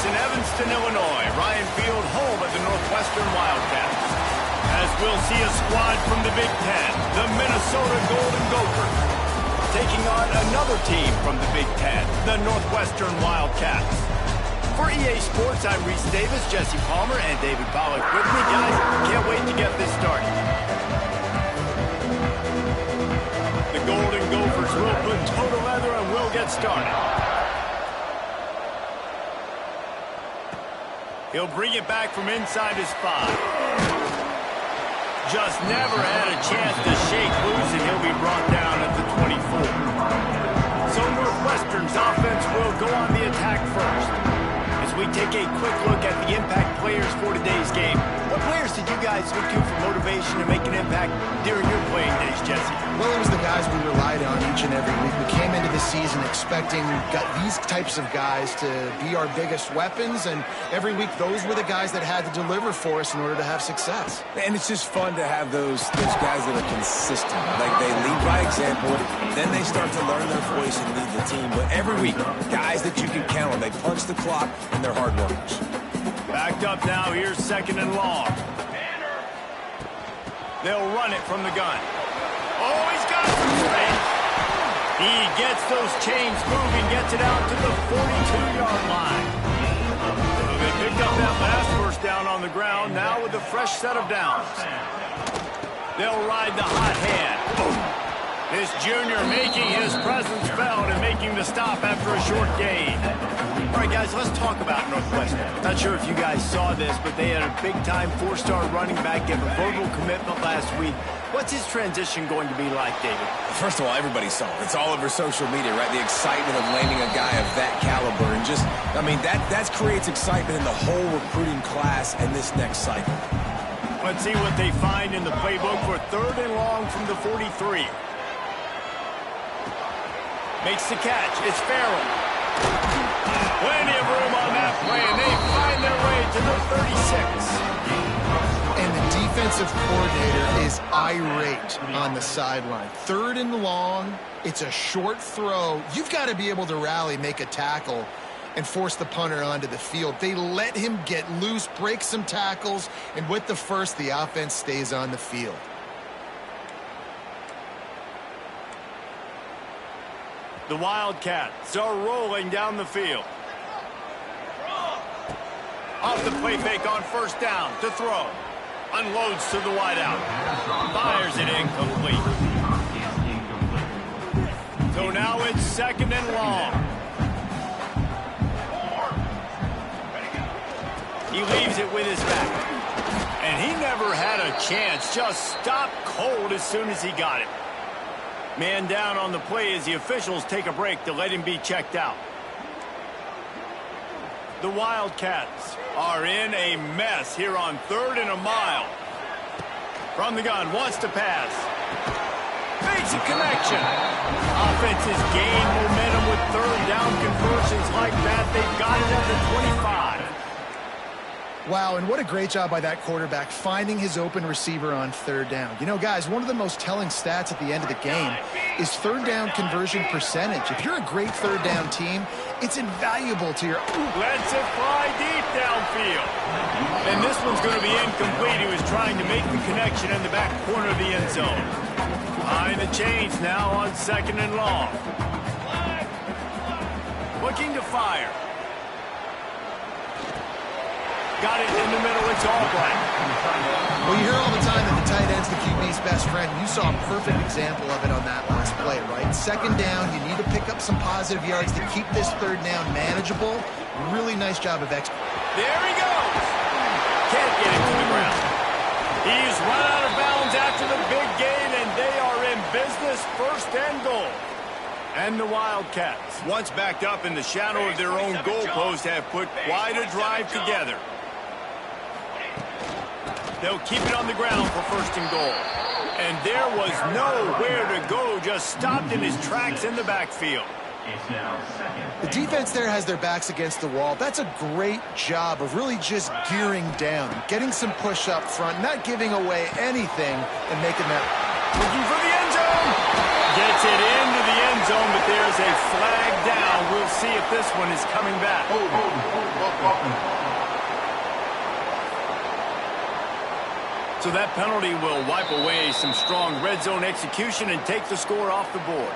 in Evanston, Illinois. Ryan Field home at the Northwestern Wildcats. As we'll see a squad from the Big Ten, the Minnesota Golden Gophers, taking on another team from the Big Ten, the Northwestern Wildcats. For EA Sports, I'm Reese Davis, Jesse Palmer, and David Pollack with me. Guys, can't wait to get this started. The Golden Gophers will put total leather and we'll get started. He'll bring it back from inside his 5. Just never had a chance to shake loose, and he'll be brought down at the 24. So Northwestern's offense will go on the attack first. As we take a quick look at the impact players for today's game, what players did you guys look to for motivation to make an impact during your playing days, Jesse? Well, it was the guys we relied on each and every week. We came into the season expecting these types of guys to be our biggest weapons, and every week those were the guys that had to deliver for us in order to have success. And it's just fun to have those guys that are consistent. Like, they lead by example, then they start to learn their voice and lead the team. But every week, guys that you can count on, they punch the clock, and they're hard workers. Backed up now, here's 2nd and long. They'll run it from the gun. Oh, he's got it from straight. He gets those chains moving, gets it out to the 42-yard line. So they picked up that last first down on the ground, now with a fresh set of downs. They'll ride the hot hand. This junior making his presence felt and making the stop after a short gain. All right, guys, let's talk about Northwestern. Not sure if you guys saw this, but they had a big-time 4-star running back give a verbal commitment last week. What's his transition going to be like, David? First of all, everybody saw it. It's all over social media, right? The excitement of landing a guy of that caliber. And just, I mean, that creates excitement in the whole recruiting class and this next cycle. Let's see what they find in the playbook for 3rd and long from the 43. Makes the catch. It's Farrell. Plenty of room on that play, and they find their way to the 36. And the defensive coordinator is irate on the sideline. 3rd and long, it's a short throw. You've got to be able to rally, make a tackle, and force the punter onto the field. They let him get loose, break some tackles, and with the first, the offense stays on the field. The Wildcats are rolling down the field. Off the play fake on 1st down to throw. Unloads to the wideout. Fires it incomplete. So now it's 2nd and long. He leaves it with his back. And he never had a chance. Just stopped cold as soon as he got it. Man down on the play as the officials take a break to let him be checked out. The Wildcats are in a mess here on 3rd and a mile. From the gun, wants to pass. Makes a connection. Offenses gain momentum with 3rd down conversions like that. They've got it at the 25. Wow, and what a great job by that quarterback finding his open receiver on 3rd down. You know, guys, one of the most telling stats at the end of the game is 3rd down conversion percentage. If you're a great 3rd down team, it's invaluable to your... Lets it fly deep downfield. And this one's going to be incomplete. He was trying to make the connection in the back corner of the end zone. Behind the chains now on 2nd and long. Looking to fire. Got it in the middle, it's all black. Well, you hear all the time that the tight end's the QB's best friend. You saw a perfect example of it on that last play, right? 2nd down, you need to pick up some positive yards to keep this 3rd down manageable. Really nice job of execution. There he goes. Can't get him to the ground. He's run out of bounds after the big gain, and they are in business, 1st and goal. And the Wildcats, once backed up in the shadow of their own goalpost, have put quite a drive together. They'll keep it on the ground for 1st and goal. And there was nowhere to go, just stopped in his tracks in the backfield. The defense there has their backs against the wall. That's a great job of really just gearing down, getting some push up front, not giving away anything, and making that. Looking for the end zone. Gets it into the end zone, but there's a flag down. We'll see if this one is coming back. So that penalty will wipe away some strong red zone execution and take the score off the board.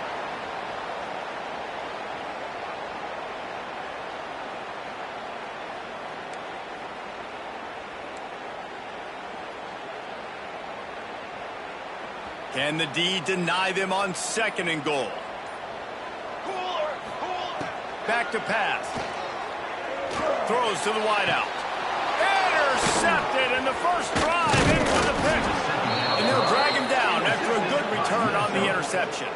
Can the D deny them on 2nd and goal? Back to pass. Throws to the wideout. Intercepted in the first drive in for the pick. And they'll drag him down after a good return on the interception.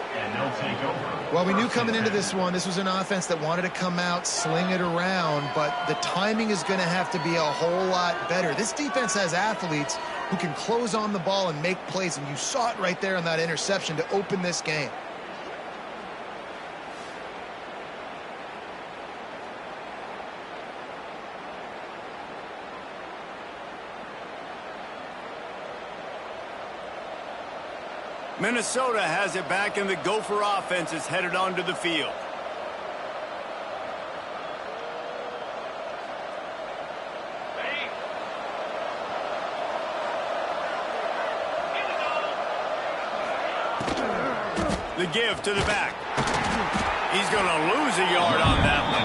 Well, we knew coming into this one, this was an offense that wanted to come out, sling it around, but the timing is going to have to be a whole lot better. This defense has athletes who can close on the ball and make plays, and you saw it right there on that interception to open this game. Minnesota has it back, and the Gopher offense is headed onto the field. The give to the back. He's going to lose a yard on that one.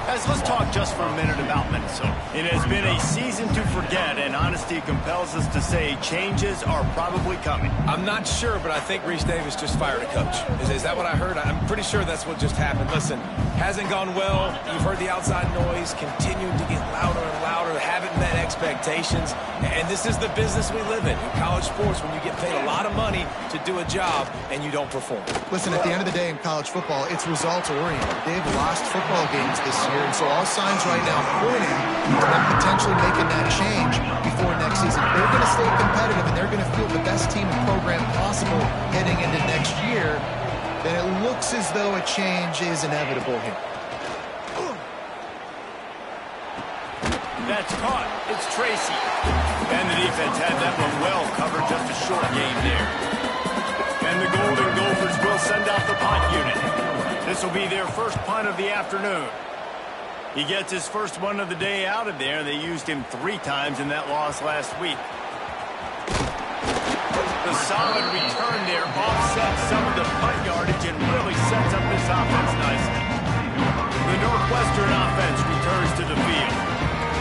Guys, let's talk just for a minute about Minnesota. It has been a season to forget, and honesty compels us to say changes are probably coming. I'm not sure, but I think Reese Davis just fired a coach. Is that what I heard? I'm pretty sure that's what just happened. Listen, hasn't gone well. You've heard the outside noise, continuing to get louder and louder, haven't met expectations, and this is the business we live in college sports, when you get paid a lot of money to do a job and you don't perform. Listen, at the end of the day in college football, it's results-oriented. They've lost football games this year, and so all signs right now pointing to them potentially making that change before next season. They're going to stay competitive, and they're going to field the best team and program possible heading into next year. Then it looks as though a change is inevitable here. That's caught. It's Tracy. And the defense had that one well covered. Just a short game there. And the Golden Gophers will send out the punt unit. This will be their first punt of the afternoon. He gets his first one of the day out of there. They used him 3 times in that loss last week. The solid return there offsets some of the punt yardage and really sets up this offense nicely. The Northwestern offense returns to the field.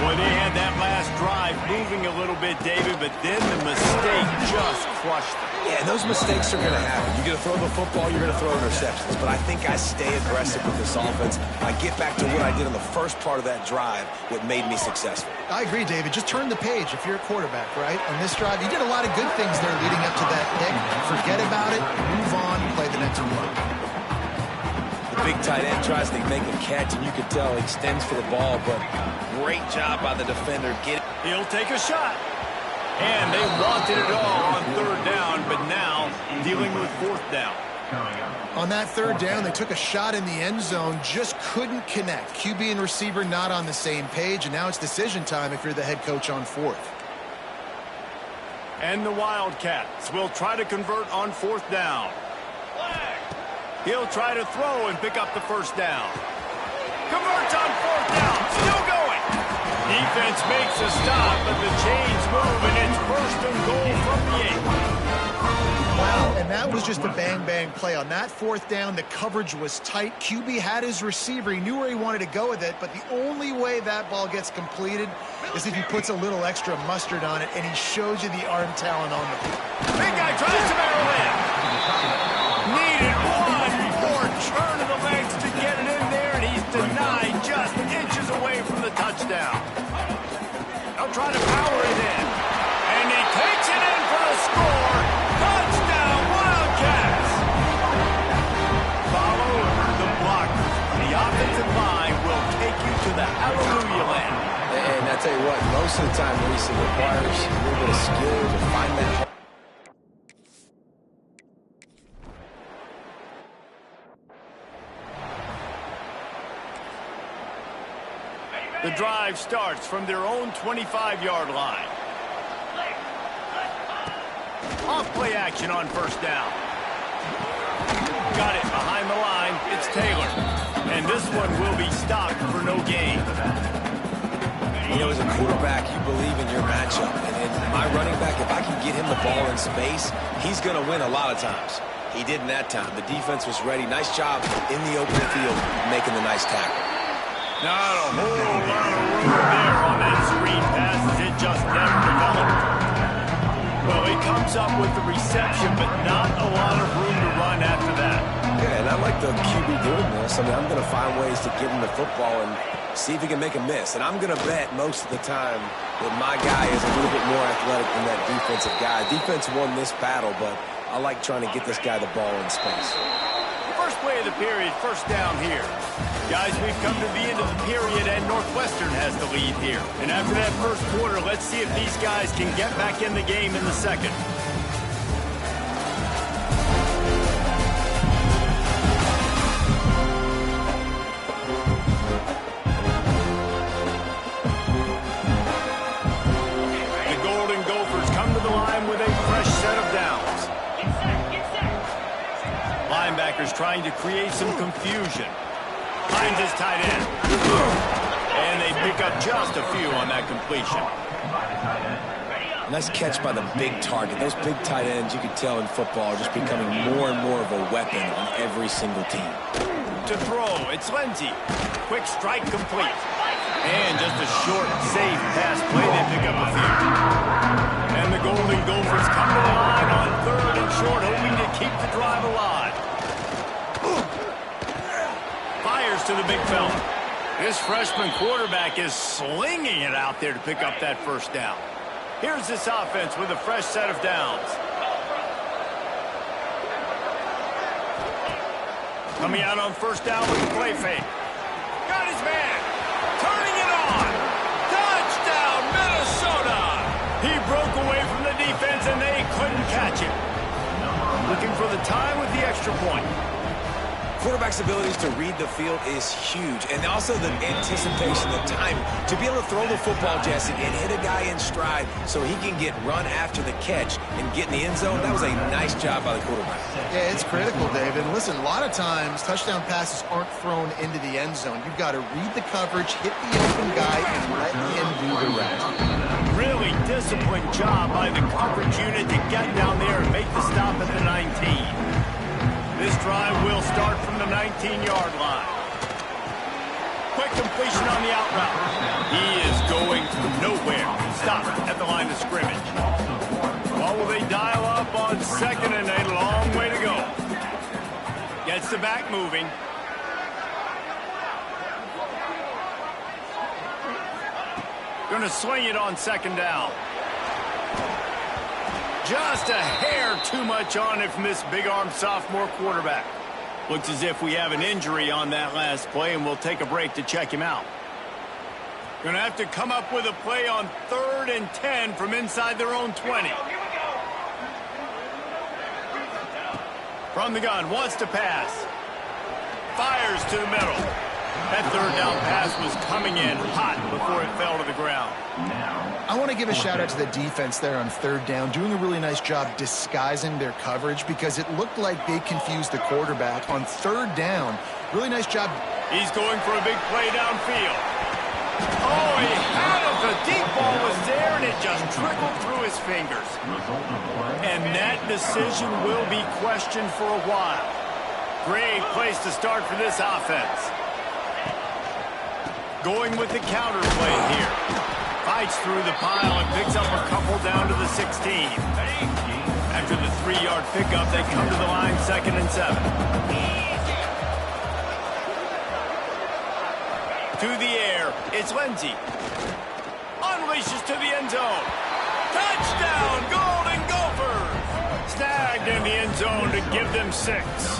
Boy, they had that last drive moving a little bit, David, but then the mistake just crushed them. Yeah, and those mistakes are going to happen. You're going to throw the football, you're going to throw interceptions. But I think I stay aggressive with this offense. I get back to what I did on the first part of that drive, what made me successful. I agree, David. Just turn the page if you're a quarterback, right? On this drive, you did a lot of good things there leading up to that pick. Forget about it, move on, play the next one. The big tight end tries to make a catch, and you could tell he extends for the ball, but great job by the defender. He'll take a shot. And they wanted it all on 3rd down, but now dealing with 4th down. On that 3rd down, they took a shot in the end zone, just couldn't connect. QB and receiver not on the same page, and now it's decision time if you're the head coach on 4th. And the Wildcats will try to convert on 4th down. He'll try to throw and pick up the 1st down. Converts on 4th down, still going. Defense makes a stop, but the chains move, and it's 1st and goal from the 8. Wow, and that was just a bang-bang play. On that 4th down, the coverage was tight. QB had his receiver. He knew where he wanted to go with it, but the only way that ball gets completed is if he puts a little extra mustard on it, and he shows you the arm talent on the field. Big guy tries to barrel in. Needed one more turn of the legs to get it in there, and he's denied just inches away from the touchdown. They'll try to power it in. And he takes it in for the score. Touchdown, Wildcats. Follow the blockers. The offensive line will take you to the hallelujah land. And I tell you what, most of the time, Reese, it requires a little bit of skill to find that hole. The drive starts from their own 25-yard line. Off Tough play action on first down. Got it behind the line. It's Taylor. And this one will be stopped for no gain. You know, as a quarterback, you believe in your matchup. And my running back, if I can get him the ball in space, he's going to win a lot of times. He did in that time. The defense was ready. Nice job in the open field making the nice tackle. Not a whole lot of room there on that screen pass as it just never developed. Well, he comes up with the reception, but not a lot of room to run after that. Yeah, and I like the QB doing this. I mean, I'm going to find ways to give him the football and see if he can make a miss. And I'm going to bet most of the time that my guy is a little bit more athletic than that defensive guy. Defense won this battle, but I like trying to get this guy the ball in space. First play of the period, first down here. Guys, we've come to the end of the period, and Northwestern has the lead here. And after that first quarter, let's see if these guys can get back in the game in the second. The Golden Gophers come to the line with a fresh set of downs. Linebackers trying to create some confusion. Finds his tight end. And they pick up just a few on that completion. Nice catch by the big target. Those big tight ends, you can tell in football, are just becoming more and more of a weapon on every single team. To throw, it's Lindsey. Quick strike complete. And just a short, safe pass play. They pick up a few. And the Golden Gophers come to the line on third and short, hoping to keep the drive alive. Fires to the big fella. This freshman quarterback is slinging it out there to pick up that first down. Here's this offense with a fresh set of downs. Coming out on first down with a play fake. Got his man. Turning it on. Touchdown, Minnesota. He broke away from the defense and they couldn't catch him. Looking for the time with the extra point. Quarterback's abilities to read the field is huge, and also the anticipation, the timing. To be able to throw the football, Jesse, and hit a guy in stride so he can get run after the catch and get in the end zone, that was a nice job by the quarterback. Yeah, it's critical, David. Listen, a lot of times touchdown passes aren't thrown into the end zone. You've got to read the coverage, hit the open guy, and let him do the rest. Really disciplined job by the coverage unit to get down there and make the stop at the 19. This drive will start from the 19-yard line. Quick completion on the out route. He is going nowhere. Stop at the line of scrimmage. Well, will they dial up on second and a long way to go? Gets the back moving. Going to swing it on second down. Just a hair too much on it from this big-armed sophomore quarterback. Looks as if we have an injury on that last play, and we'll take a break to check him out. Going to have to come up with a play on 3rd and 10 from inside their own 20. From the gun, wants to pass. Fires to the middle. That third down pass was coming in hot before it fell to the ground. I want to give a shout-out to the defense there on third down, doing a really nice job disguising their coverage because it looked like they confused the quarterback. On third down, really nice job. He's going for a big play downfield. Oh, he had it. The deep ball was there, and it just trickled through his fingers. And that decision will be questioned for a while. Great place to start for this offense. Going with the counter play here. Fights through the pile and picks up a couple down to the 16. After the 3-yard pickup, they come to the line 2nd and 7. To the air, it's Lindsey. Unleashes to the end zone. Touchdown, Golden Gophers! Snagged in the end zone to give them 6.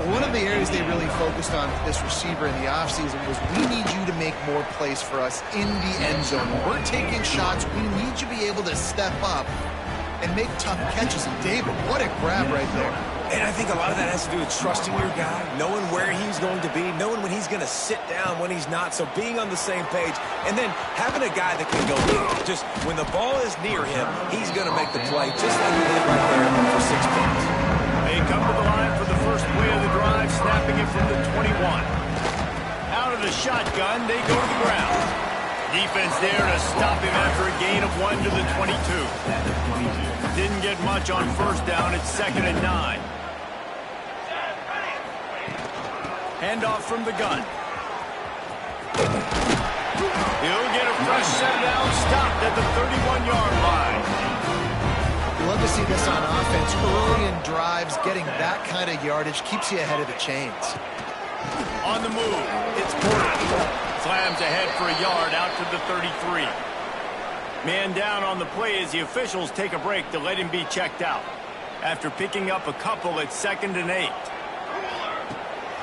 One of the areas they really focused on with this receiver in the offseason was we need you to make more plays for us in the end zone. When we're taking shots, we need you to be able to step up and make tough catches. And David, what a grab right there. And I think a lot of that has to do with trusting your guy, knowing where he's going to be, knowing when he's going to sit down, when he's not, so being on the same page, and then having a guy that can go deep. Just when the ball is near him, he's going to make the play, just like he did right there for 6 points. They come to the line for the first play of the drive, snapping it from the 21. Out of the shotgun, they go to the ground. Defense there to stop him after a gain of 1 to the 22. Didn't get much on first down. It's 2nd and 9. Handoff from the gun. He'll get a fresh set down, stopped at the 31-yard line. You love to see this on offense. Early in drives, getting that kind of yardage keeps you ahead of the chains. On the move, it's Porter. Slams ahead for a yard out to the 33. Man down on the play as the officials take a break to let him be checked out. After picking up a couple at 2nd and 8.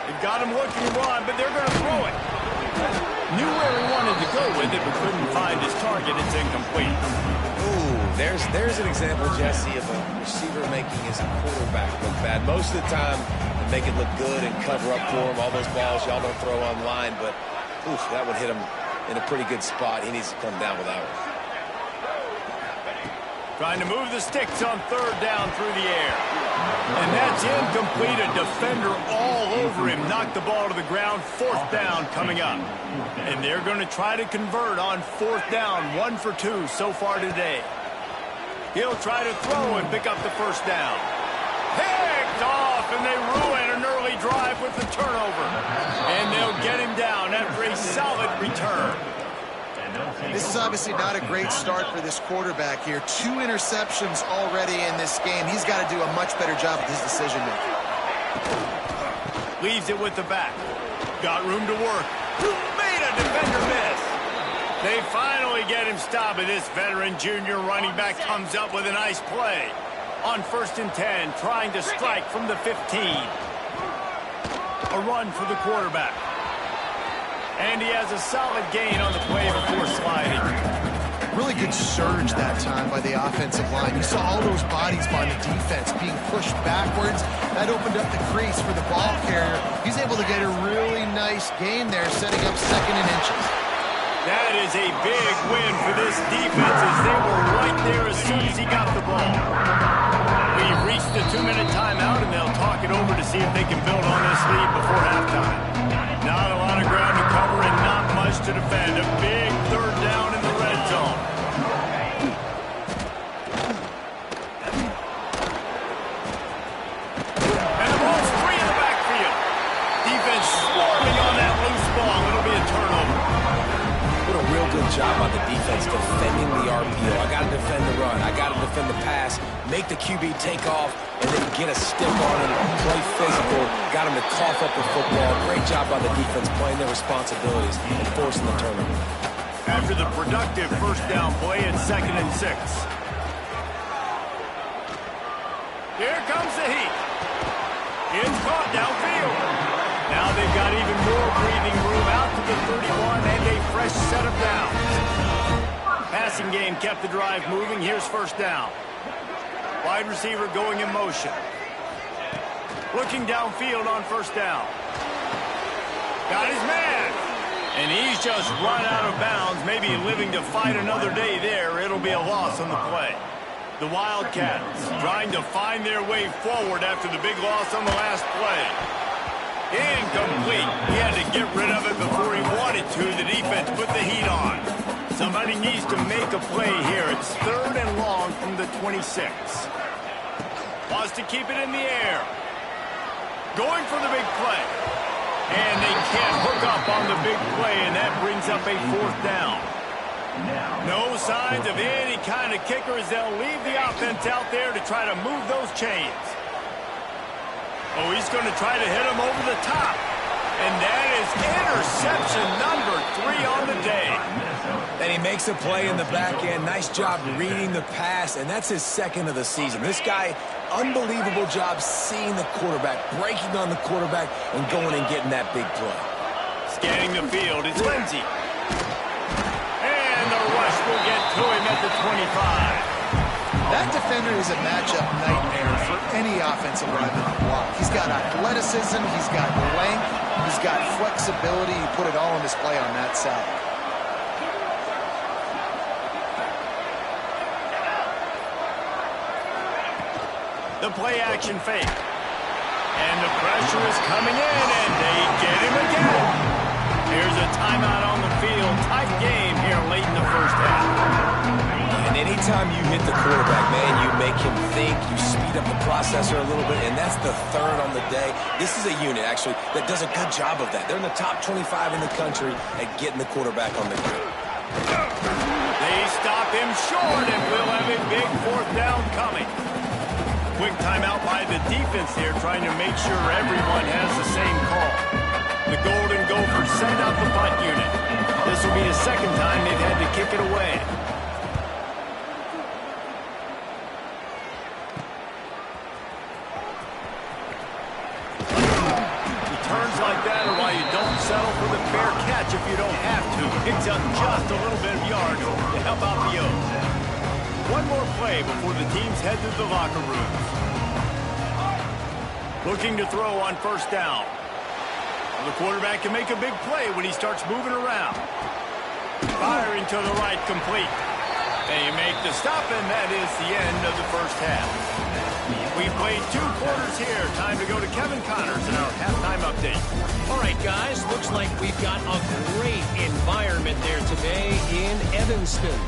They've got him looking to run, but they're going to throw it. Knew where he wanted to go with it, but couldn't find his target. It's incomplete. Ooh, there's an example, Jesse, of a receiver making his quarterback look bad. Most of the time, they make it look good and cover up for him. All those balls y'all don't throw online, but oof, that would hit him in a pretty good spot. He needs to come down with that one. Trying to move the sticks on 3rd down through the air. And that's incomplete. A defender all over him. Knocked the ball to the ground. 4th down coming up. And they're going to try to convert on 4th down. 1 for 2 so far today. He'll try to throw and pick up the 1st down. Picked off, and they ruin an early drive with the turnover. And they'll get him down after a solid return. This is obviously not a great start for this quarterback here. 2 interceptions already in this game. He's got to do a much better job with his decision-making. Leaves it with the back. Got room to work. Made a defender miss. They finally get him stopped, and this veteran junior running back comes up with a nice play. On 1st and 10, trying to strike from the 15. A run for the quarterback. And he has a solid gain on the play before sliding. Really good surge that time by the offensive line. You saw all those bodies by the defense being pushed backwards. That opened up the crease for the ball carrier. He's able to get a really nice gain there, setting up 2nd and inches. That is a big win for this defense as they were right there as soon as he got the ball. We've reached the 2-minute timeout, and they'll talk it over to see if they can build on this lead before halftime. Not a lot of ground to cover and not much to defend. A big 3rd down in the red zone. And the ball's free in the backfield. Defense swarming on that loose ball. It'll be a turnover. What a real good job on the defense defending the RPO. I got to defend the run. I got to defend the pass. Make the QB take off, and then get a stick on him, play physical, got him to cough up the football. Great job by the defense playing their responsibilities and forcing the turnover. After the productive 1st down play at 2nd and 6. Here comes the heat. It's caught downfield. Now they've got even more breathing room out to the 31 and a fresh set of downs. Passing game kept the drive moving. Here's 1st down. Wide receiver going in motion. Looking downfield on 1st down. Got his man. And he's just run out of bounds, maybe living to fight another day there. It'll be a loss on the play. The Wildcats trying to find their way forward after the big loss on the last play. Incomplete. He had to get rid of it before he wanted to. The defense put the heat on. Somebody needs to make a play here. It's 3rd and long from the 26. Wants to keep it in the air. Going for the big play. And they can't hook up on the big play, and that brings up a 4th down. No signs of any kind of kickers. They'll leave the offense out there to try to move those chains. Oh, he's going to try to hit him over the top. And that is interception number 3 on the day. And he makes a play in the back end. Nice job reading the pass, and that's his 2nd of the season. This guy, unbelievable job seeing the quarterback, breaking on the quarterback, and going and getting that big play. Scanning the field, it's Lindsey. And the rush will get to him at the 25. That defender is a matchup nightmare for any offensive lineman to block. He's got athleticism, he's got length, he's got flexibility. He put it all on display on that side. The play action fake. And the pressure is coming in, and they get him again. Here's a timeout on the field. Tight game here late in the first half. And anytime you hit the quarterback, man, you make him think, you speed up the processor a little bit, and that's the third on the day. This is a unit, actually, that does a good job of that. They're in the top 25 in the country at getting the quarterback on the ground. They stop him short, and we'll have a big fourth down coming. Quick timeout by the defense here, trying to make sure everyone has the same call. The Golden Gophers send out the punt unit. This will be the second time they've had to kick it away. Returns like that are why you don't settle for the fair catch if you don't have to. Picks up just a little bit of yards to help out the O's. One more play before the teams head to the locker rooms. Looking to throw on first down. The quarterback can make a big play when he starts moving around. Firing to the right, complete. They make the stop, and that is the end of the first half. We played 2 quarters here. Time to go to Kevin Connors in our halftime update. All right, guys, looks like we've got a great environment there today in Evanston.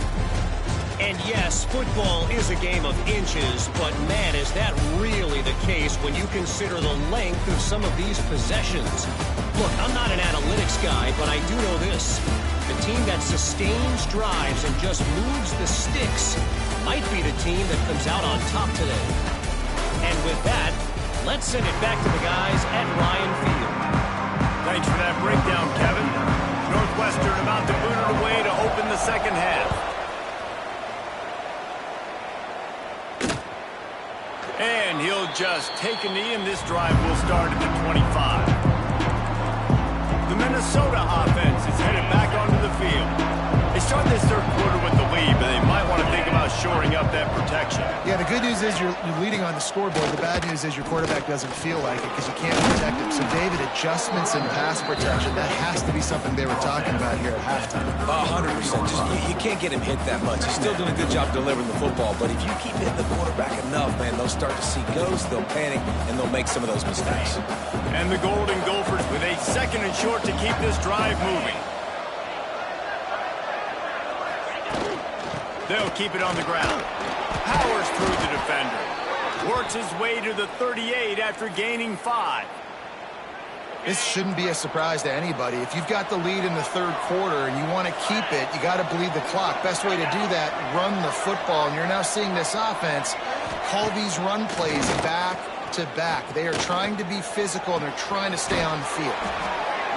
And yes, football is a game of inches, but man, is that really the case when you consider the length of some of these possessions. Look, I'm not an analytics guy, but I do know this. The team that sustains drives and just moves the sticks might be the team that comes out on top today. And with that, let's send it back to the guys at Ryan Field. Thanks for that breakdown, Kevin. Northwestern about to boot it away to open the second half. And he'll just take a knee, and this drive will start at the 25. The Minnesota offense is headed back onto the field. They start this third quarter with the lead, but they might want to think about shoring up that protection. Yeah, the good news is you're leading on the scoreboard. The bad news is your quarterback doesn't feel like it because you can't protect him. So, David, adjustments in pass protection, that has to be something they were talking about here at halftime. 100%. Just, you can't get him hit that much. He's still doing a good job delivering the football, but if you keep hitting the quarterback enough, man, they'll start to see ghosts, they'll panic, and they'll make some of those mistakes. And the Golden Gophers with a second and short to keep this drive moving. They'll keep it on the ground. Powers through the defender. Works his way to the 38 after gaining 5. This shouldn't be a surprise to anybody. If you've got the lead in the third quarter and you want to keep it, you got to bleed the clock. Best way to do that, run the football. And you're now seeing this offense call these run plays back to back. They are trying to be physical, and they're trying to stay on the field.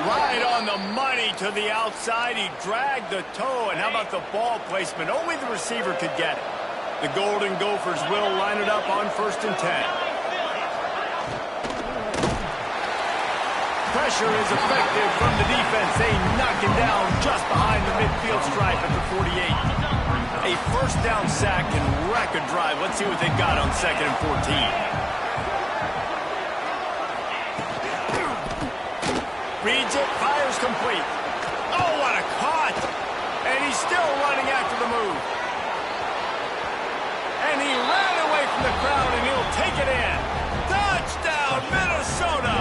Right on the money to the outside. He dragged the toe. And how about the ball placement? Only the receiver could get it. The Golden Gophers will line it up on 1st and 10. Pressure is effective from the defense. They knock him down just behind the midfield stripe at the 48. A first down sack and wreck a drive. Let's see what they got on 2nd and 14. Reads it, fires complete. Oh, what a caught! And he's still running after the move. And he ran away from the crowd, and he'll take it in. Touchdown, Minnesota!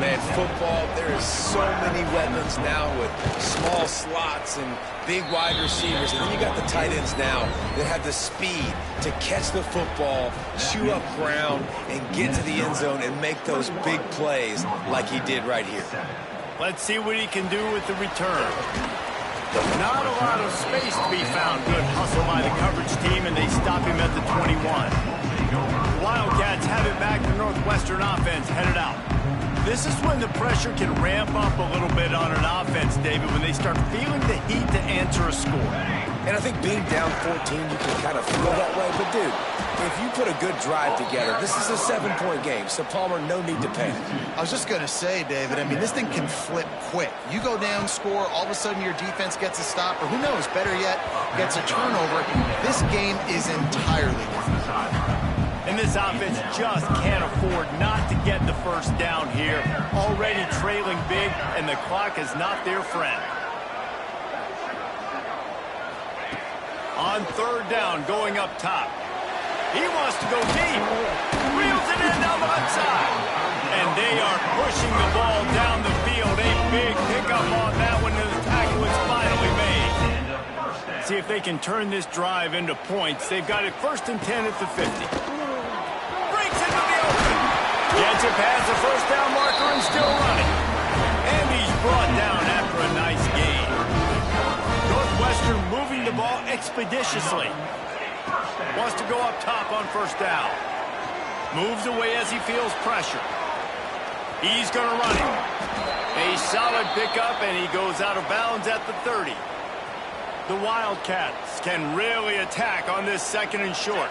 Man, football, there is so many weapons now with small slots and big wide receivers. And then you got the tight ends now that have the speed to catch the football, chew up ground, and get to the end zone and make those big plays like he did right here. Let's see what he can do with the return. Not a lot of space to be found. Good hustle by the coverage team, and they stop him at the 21. The Wildcats have it back. The Northwestern offense headed out. This is when the pressure can ramp up a little bit on an offense, David, when they start feeling the heat to answer a score. And I think being down 14, you can kind of feel that way. But, dude, if you put a good drive together, this is a 7-point game. So, Palmer, no need to panic. I was just going to say, David, I mean, this thing can flip quick. You go down, score, all of a sudden your defense gets a stop, or who knows, better yet, gets a turnover. This game is entirely different. And this offense just can't afford not to get the first down here. Already trailing big, and the clock is not their friend. On third down, going up top. He wants to go deep. Reels it in down the left side. And they are pushing the ball down the field. A big pickup on that one, and the tackle is finally made. See if they can turn this drive into points. They've got it 1st and 10 at the 50. Breaks into the open. Gets it past the first down marker and still running. And he's brought down after a nice gain. Northwestern moving the ball expeditiously. Wants to go up top on first down. Moves away as he feels pressure. He's going to run it. A solid pickup, and he goes out of bounds at the 30. The Wildcats can really attack on this 2nd and short.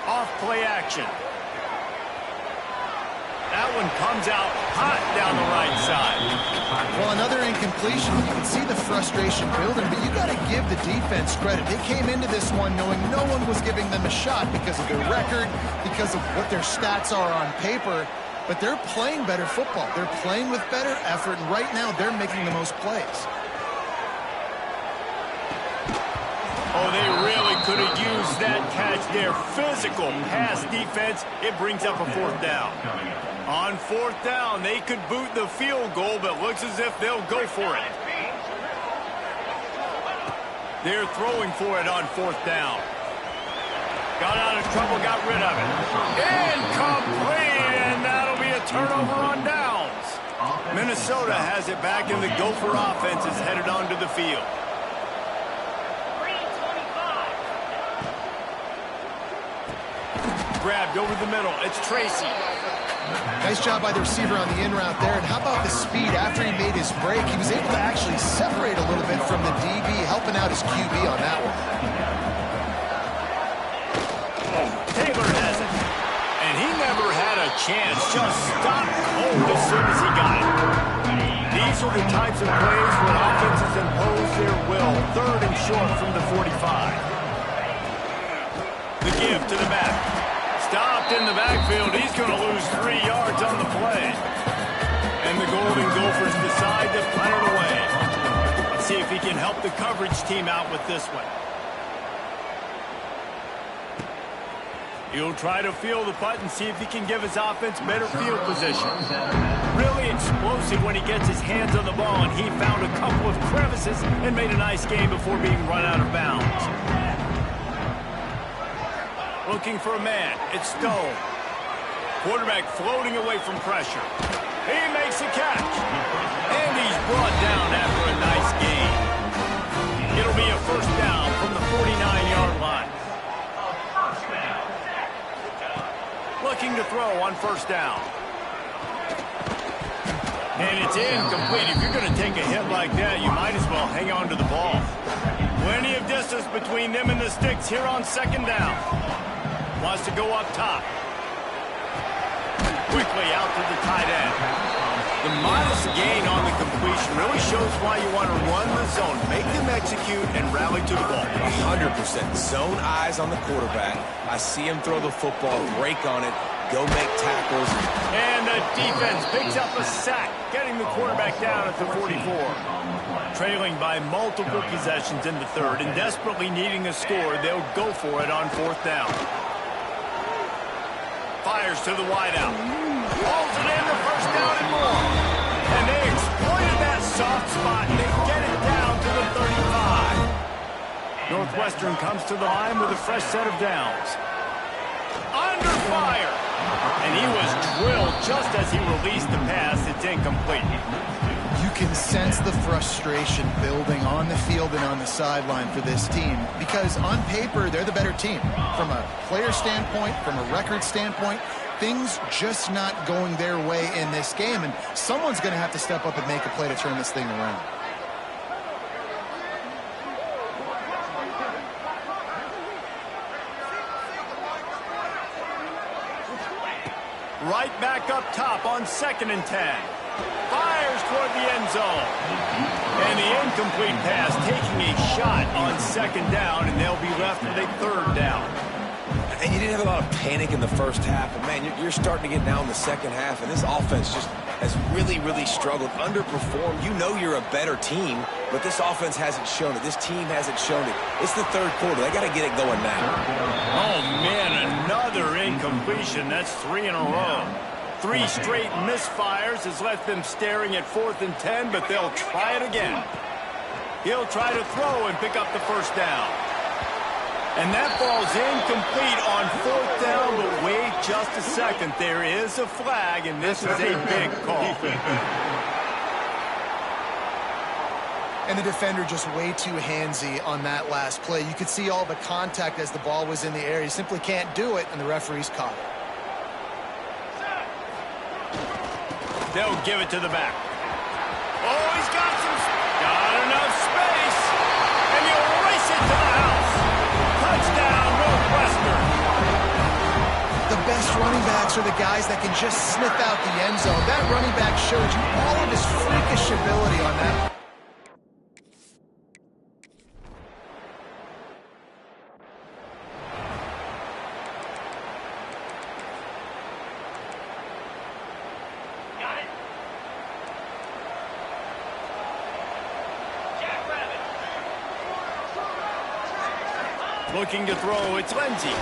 Off play action. That one comes out hot down the right side. Well, another incompletion. You can see the frustration building, but you got to give the defense credit. They came into this one knowing no one was giving them a shot because of their record, because of what their stats are on paper, but they're playing better football. They're playing with better effort, and right now they're making the most plays. Oh, they really could have used that catch there. Physical pass defense. It brings up a 4th down. On 4th down, they could boot the field goal, but looks as if they'll go for it. They're throwing for it on 4th down. Got out of trouble, got rid of it. Incomplete, and that'll be a turnover on downs. Minnesota has it back, and the Gopher offense is headed onto the field. Grabbed over the middle. It's Tracy. Nice job by the receiver on the in route there. And how about the speed after he made his break? He was able to actually separate a little bit from the DB, helping out his QB on that one. Taylor has it. And he never had a chance. Just stopped cold as soon as he got it. These are the types of plays where offenses impose their will. 3rd and short from the 45. The give to the back. Stopped in the backfield. He's going to lose 3 yards on the play. And the Golden Gophers decide to punt it away. Let's see if he can help the coverage team out with this one. He'll try to feel the punt and see if he can give his offense better field position. Really explosive when he gets his hands on the ball, and he found a couple of crevices and made a nice game before being run out of bounds. Looking for a man. It's Stone. Quarterback floating away from pressure. He makes a catch. And he's brought down after a nice gain. It'll be a 1st down from the 49-yard line. Looking to throw on 1st down. And it's incomplete. If you're going to take a hit like that, you might as well hang on to the ball. Plenty of distance between them and the sticks here on 2nd down. Wants to go up top. Quickly out to the tight end. The modest gain on the completion really shows why you want to run the zone. Make them execute and rally to the ball. 100%. Zone eyes on the quarterback. I see him throw the football, break on it, go make tackles. And the defense picks up a sack, getting the quarterback down at the 44. Trailing by multiple possessions in the 3rd and desperately needing a score, they'll go for it on 4th down. Fires to the wideout. Holds it in the 1st down and more. And they exploited that soft spot, and they get it down to the 35. Northwestern comes to the line with a fresh set of downs. Under fire. And he was drilled just as he released the pass. It's incomplete. You can sense the frustration building on the field and on the sideline for this team because on paper, they're the better team. From a player standpoint, from a record standpoint, things just not going their way in this game, and someone's going to have to step up and make a play to turn this thing around. Right back up top on 2nd and 10. Fires toward the end zone. And the incomplete pass taking a shot on 2nd down, and they'll be left with a 3rd down. And you didn't have a lot of panic in the first half, but, man, you're starting to get now in the second half, and this offense just has really, really struggled, underperformed. You know you're a better team, but this offense hasn't shown it. This team hasn't shown it. It's the 3rd quarter. They got to get it going now. Oh, man, another incompletion. That's 3 in a row. 3 straight misfires has left them staring at 4th and 10, but they'll try it again. He'll try to throw and pick up the 1st down. And that ball's incomplete on 4th down, but wait just a second. There is a flag, and this is a big call. And the defender just way too handsy on that last play. You could see all the contact as the ball was in the air. He simply can't do it, and the referee's caught it. They'll give it to the back. Oh, he's got enough space, and he'll race it to the house. Touchdown, Northwestern. The best running backs are the guys that can just sniff out the end zone. That running back showed you all of his freakish ability on that. Looking to throw, it's Lindsey.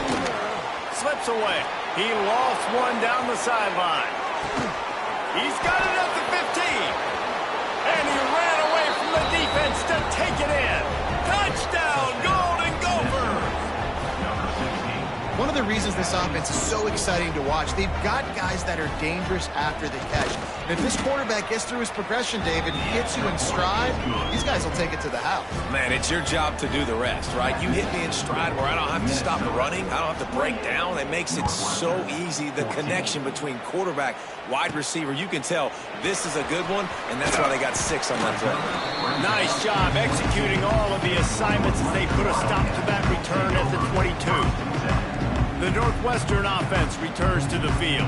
Slips away. He lost one down the sideline. He's got it at the 15. And he ran away from the defense to take it in. Touchdown, Golden Gophers! One of the reasons this offense is so exciting to watch, they've got guys that are dangerous after the catch. And if this quarterback gets through his progression, David, and hits you in stride, these guys will take it to the house. Man, it's your job to do the rest, right? You hit me in stride where I don't have to stop running. I don't have to break down. It makes it so easy. The connection between quarterback, wide receiver, you can tell this is a good one, and that's why they got 6 on that play. Nice job executing all of the assignments as they put a stop to that return at the 22. The Northwestern offense returns to the field.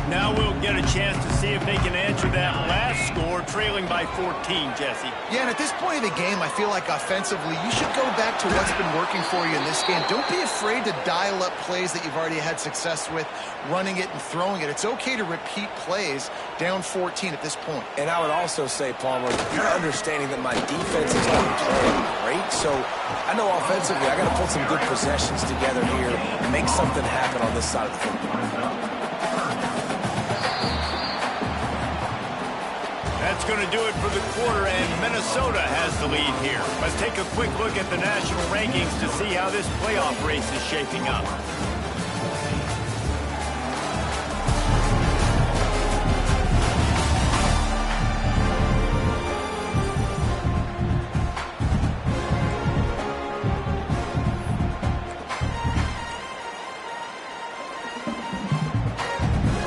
Now we'll get a chance to see if they can answer that last score, trailing by 14, Jesse. Yeah, and at this point of the game, I feel like offensively, you should go back to what's been working for you in this game. Don't be afraid to dial up plays that you've already had success with, running it and throwing it. It's okay to repeat plays down 14 at this point. And I would also say, Palmer, you're understanding that my defense is not playing great, so I know offensively I got to put some good possessions together here and make something happen on this side of the football. That's going to do it for the quarter, and Minnesota has the lead here. Let's take a quick look at the national rankings to see how this playoff race is shaping up.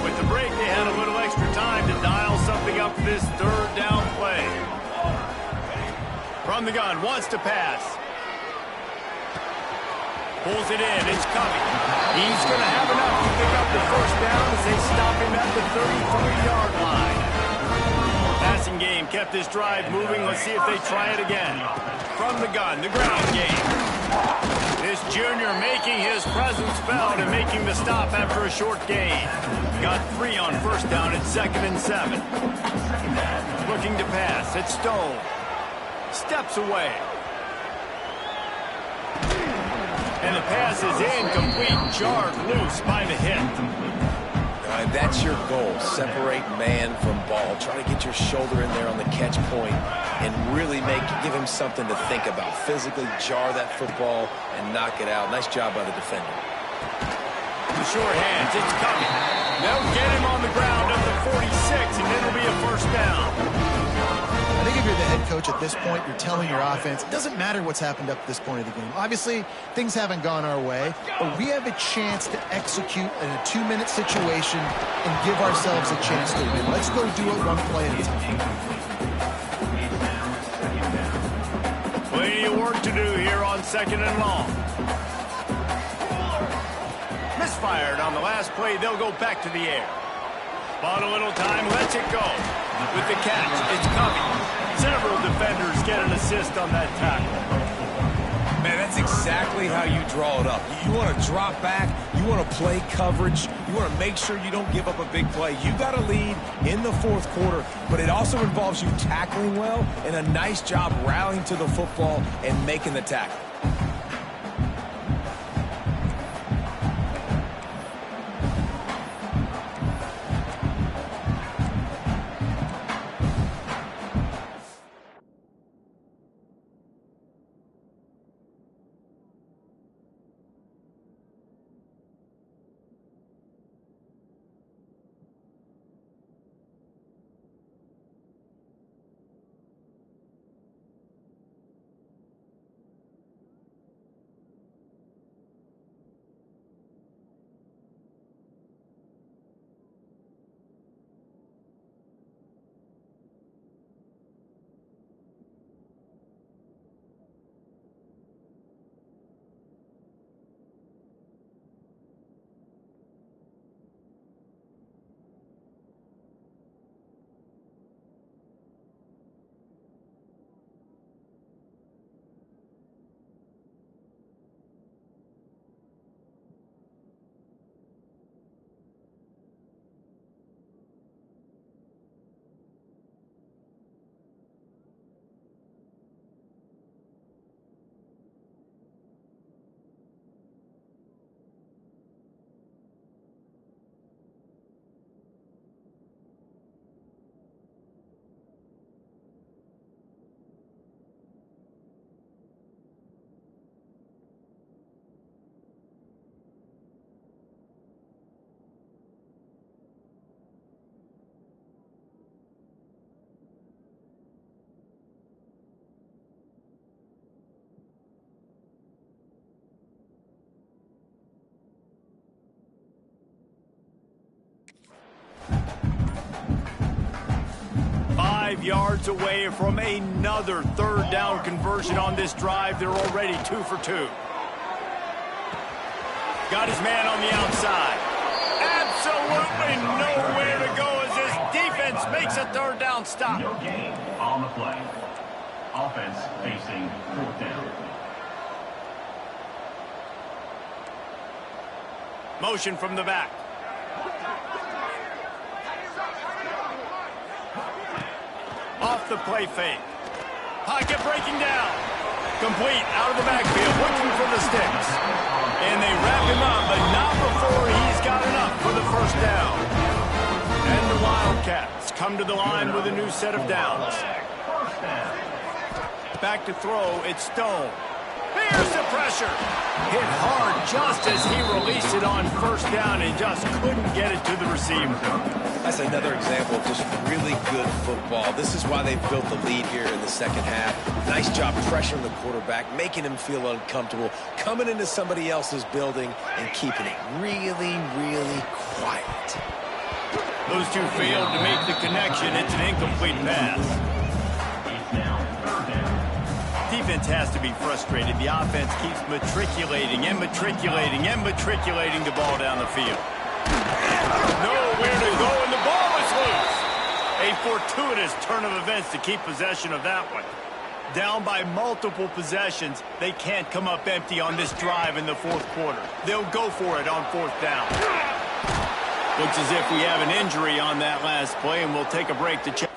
With the break, they had a little extra time to dial something up this 3rd down play. From the gun, wants to pass. Pulls it in, it's coming. He's going to have enough to pick up the 1st down as they stop him at the 33-yard line. Passing game kept this drive moving. Let's see if they try it again. From the gun, the ground game. This junior making his presence felt and making the stop after a short gain. Got 3 on 1st down at 2nd and 7. Looking to pass. It's Stone. Steps away. And the pass is incomplete. Jarred loose by the hit. That's your goal. Separate man from ball. Try to get your shoulder in there on the catch point and really give him something to think about. Physically jar that football and knock it out. Nice job by the defender. The short hands. It's coming. They'll get him on the ground at the 46, and it'll be a 1st down. I think if you're the head coach at this point, you're telling your offense, it doesn't matter what's happened up to this point of the game. Obviously, things haven't gone our way, but we have a chance to execute in a 2-minute situation and give ourselves a chance to win. Let's go do it one play at a time. Plenty of work to do here on 2nd and long. Misfired on the last play. They'll go back to the air. Bought a little time, lets it go. With the catch, it's coming. Several defenders get an assist on that tackle. Man, that's exactly how you draw it up. You want to drop back. You want to play coverage. You want to make sure you don't give up a big play. You got to lead in the fourth quarter, but it also involves you tackling well and a nice job rallying to the football and making the tackle. Yards away from another third down conversion on this drive. They're already 2 for 2. Got his man on the outside. Absolutely nowhere to go as this defense makes a third down stop. No gain on the play. Offense facing fourth down. Motion from the back. Off the play fake. Pocket breaking down. Complete out of the backfield, looking for the sticks. And they wrap him up, but not before he's got enough for the first down. And the Wildcats come to the line with a new set of downs. Back to throw, it's Stone. Here's the pressure. Hit hard just as he released it on first down and just couldn't get it to the receiver. That's another example of just really good football. This is why they've built the lead here in the second half. Nice job pressuring the quarterback, making him feel uncomfortable, coming into somebody else's building and keeping it really, really quiet. Those two failed to make the connection. It's an incomplete pass. Defense has to be frustrated. The offense keeps matriculating and matriculating and matriculating the ball down the field. Nowhere to go, and the ball is loose. A fortuitous turn of events to keep possession of that one. Down by multiple possessions, they can't come up empty on this drive in the fourth quarter. They'll go for it on fourth down. Looks as if we have an injury on that last play, and we'll take a break to check.